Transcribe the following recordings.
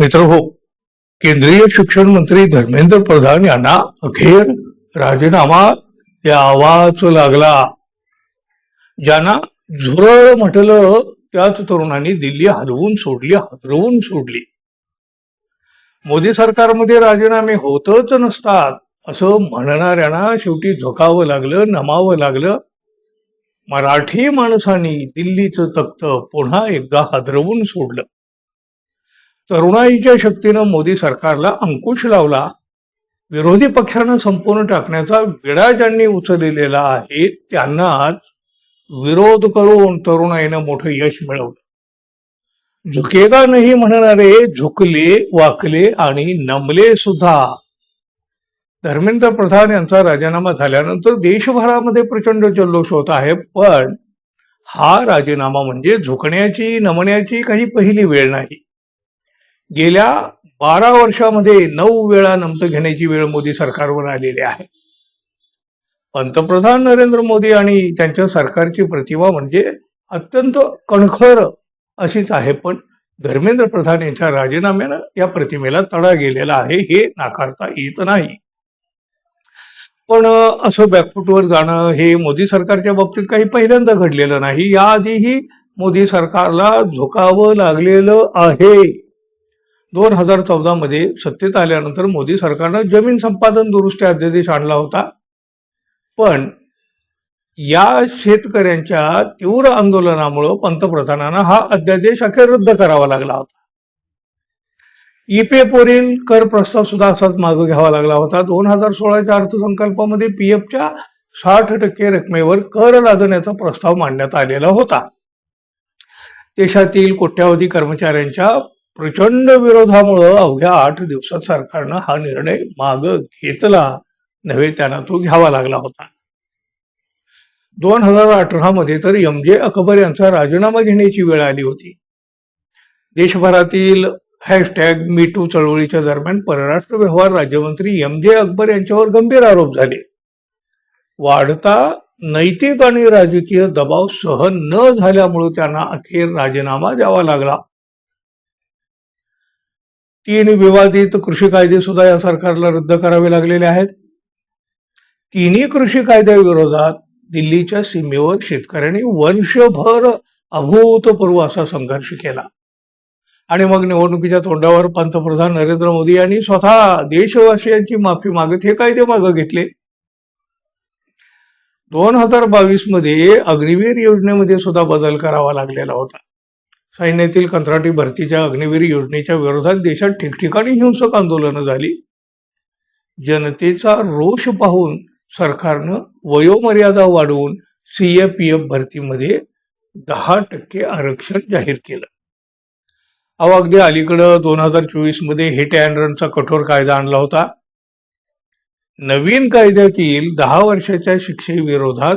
मित्रहो, केंद्रीय शिक्षण मंत्री धर्मेंद्र प्रधान यांना अखेर राजीनामा द्यावाच लागला. ज्यांना झुरळ म्हटलं त्याच तरुणांनी दिल्ली हलवून सोडली, हादरवून सोडली. मोदी सरकारमध्ये राजीनामे होतच नसतात असं म्हणणाऱ्यांना शेवटी झोकावं लागलं, नमावं लागलं. मराठी माणसांनी दिल्लीचं तख्त पुन्हा एकदा हादरवून सोडलं. तरुणाईच्या शक्तीनं मोदी सरकारला अंकुश लावला. विरोधी पक्षानं संपूर्ण टाकण्याचा विडा ज्यांनी उचललेला आहे त्यांनाच विरोध करून तरुणाईनं मोठं यश मिळवलं. झुकेगा नाही म्हणणारे झुकले, वाकले आणि नमले सुद्धा. धर्मेंद्र प्रधान यांचा राजीनामा झाल्यानंतर देशभरामध्ये प्रचंड जल्लोष होत आहे. पण हा राजीनामा म्हणजे झुकण्याची, नमण्याची काही पहिली वेळ नाही. गेल्या 12 वर्षामध्ये 9 वेळा नमतं घेण्याची वेळ मोदी सरकारवर आलेली आहे. पंतप्रधान नरेंद्र मोदी आणि त्यांच्या सरकारची प्रतिमा म्हणजे अत्यंत कणखर अशीच आहे. पण धर्मेंद्र प्रधान यांच्या राजीनाम्यानं या प्रतिमेला तडा गेलेला आहे, हे नाकारता येत नाही. पण असं बॅकफुटवर जाणं हे मोदी सरकारच्या बाबतीत काही पहिल्यांदा घडलेलं नाही. याआधीही मोदी सरकारला झुकावं लागलेलं आहे. 2014 मध्ये सत्तेत आल्यानंतर मोदी सरकारनं जमीन संपादन दुरुस्ती अध्यादेश आणला होता. पण या शेतकऱ्यांच्या तीव्र आंदोलनामुळे पंतप्रधानांना हा अध्यादेश अखेर रद्द करावा लागला होता. ईपीएफ वरील कर प्रस्ताव सुद्धा असाच मागे घ्यावा लागला होता. 2016च्या अर्थसंकल्पामध्ये पीएफच्या 60% रकमेवर कर लादण्याचा प्रस्ताव मांडण्यात आलेला होता. देशातील कोट्यावधी कर्मचाऱ्यांच्या प्रचंड विरोधामुळे अवघ्या 8 दिवसात सरकारनं हा निर्णय माग घेतला नव्हे, त्यांना तो घ्यावा लागला होता. 2018 मध्ये तर एमजे अकबर यांचा राजीनामा घेण्याची वेळ आली होती. देशभरातील #MeToo चळवळीच्या दरम्यान परराष्ट्र व्यवहार राज्यमंत्री एमजे अकबर यांच्यावर गंभीर आरोप झाले. वाढता नैतिक आणि राजकीय दबाव सहन न झाल्यामुळे त्यांना अखेर राजीनामा द्यावा लागला. 3 विवादित कृषी कायदे सुद्धा या सरकारला रद्द करावे लागलेले आहेत. तिन्ही कृषी कायद्याविरोधात दिल्लीच्या सीमेवर शेतकऱ्यांनी वर्षभर अभूतपूर्व असा संघर्ष केला. आणि मग निवडणुकीच्या तोंडावर पंतप्रधान नरेंद्र मोदी यांनी स्वतः देशवासियांची माफी मागत हे कायदे मागे घेतले. 2022 मध्ये अग्निवीर योजनेमध्ये सुद्धा बदल करावा लागलेला होता. सैन्यातील कंत्राटी भरतीच्या अग्निवीर योजनेच्या विरोधात देशात ठिकठिकाणी हिंसक आंदोलनं झाली. जनतेचा रोष पाहून सरकारनं वयोमर्यादा वाढवून सीएपीएफ भरतीमध्ये 10% आरक्षण जाहीर केलं. अगदी अलीकडं 2024 मध्ये हिट अँड रनचा कठोर कायदा आणला होता. नवीन कायद्यातील 10 वर्षाच्या शिक्षेविरोधात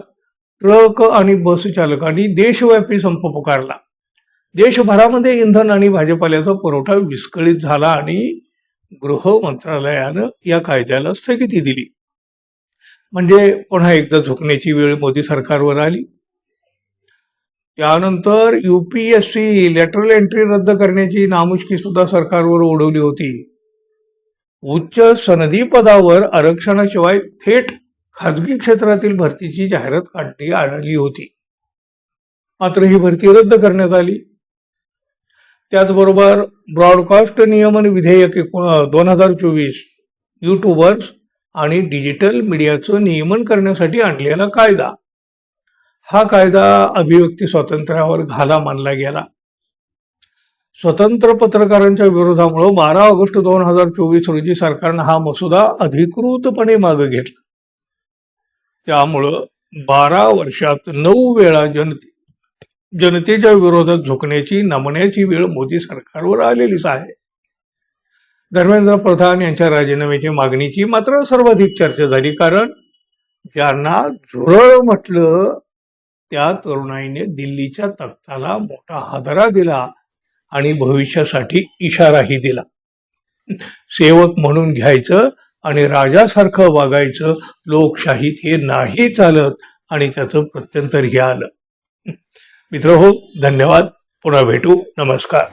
ट्रक आणि बस चालकांनी देशव्यापी संप पुकारला. देशभरामध्ये इंधन आणि भाजीपाल्याचा पुरवठा विस्कळीत झाला आणि गृह मंत्रालयानं या कायद्याला स्थगिती दिली. म्हणजे पुन्हा एकदा झुकण्याची वेळ मोदी सरकारवर आली. त्यानंतर UPSC लॅटरल एंट्री रद्द करण्याची नामुष्की सुद्धा सरकारवर ओढवली होती. उच्च सनदी पदावर आरक्षणाशिवाय थेट खाजगी क्षेत्रातील भरतीची जाहिरात काढण्यात आली होती. मात्र ही भरती रद्द करण्यात आली. त्याचबरोबर ब्रॉडकास्ट नियमन विधेयक 2024 यूट्यूबर्स आणि डिजिटल मीडियाचं नियमन करण्यासाठी आणलेला कायदा. हा कायदा अभिव्यक्ती स्वातंत्र्यावर घाला मानला गेला. स्वतंत्र पत्रकारांच्या विरोधामुळे 12 ऑगस्ट 2024 रोजी सरकारनं हा मसुदा अधिकृतपणे मागे घेतला. त्यामुळं 12 वर्षात 9 वेळा जनतेच्या विरोधात झुकण्याची, नमण्याची वेळ मोदी सरकारवर आलेलीच आहे. धर्मेंद्र प्रधान यांच्या राजीनाम्याची मागणीची मात्र सर्वाधिक चर्चा झाली. कारण ज्यांना झुरळ म्हटलं त्या तरुणाईने दिल्लीच्या तख्ताला मोठा हादरा दिला आणि भविष्यासाठी इशाराही दिला. सेवक म्हणून घ्यायचं आणि राजासारखं वागायचं, लोकशाहीत हे नाही चालत आणि त्याचं प्रत्यंतरही आलं. मित्रहो, धन्यवाद. पुन्हा भेटू. नमस्कार.